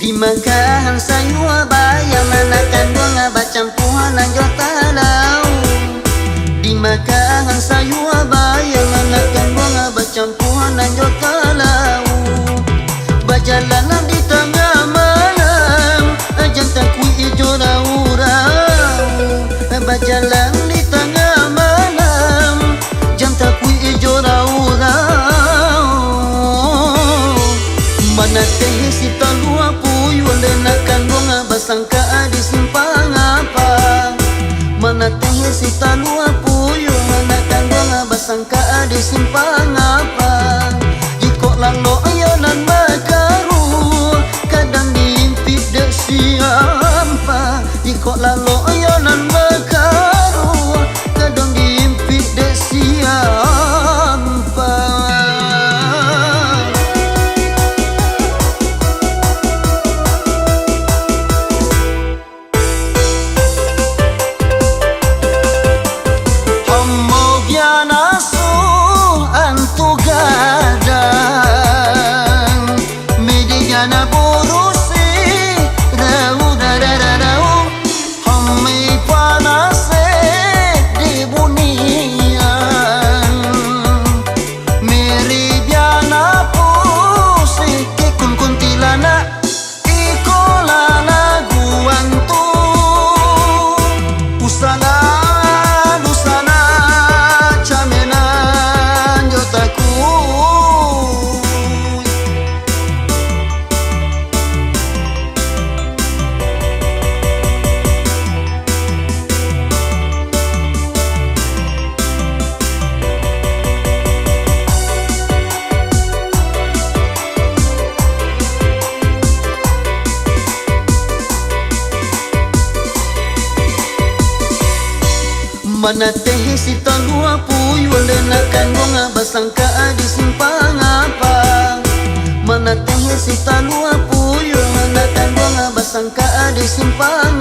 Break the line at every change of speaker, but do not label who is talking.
Dimakan sayur bayam anakan bunga bacampuran anjur talau. Dimakan sayur bayam anakan bunga bacampuran anjur talau. Berjalan di tengah malam jantan kui ijo rau-rau. Berjalan di tengah malam jantan kui ijo rau-rau. Mana teh si talua puyul lenakan bunga basangka di simpang apa. Mana teh si talua puyul lenakan bunga basangka di simpang apa. Jika lalu ayonan makaru kadang diimpi dek siapa. Jika lalu ayonan makaru kadang diimpi dek siapa. Mana teh si talua puyul lenakan bunga basangka di simpang apa. Mana teh si talua puyul lenakan bunga basangka di simpang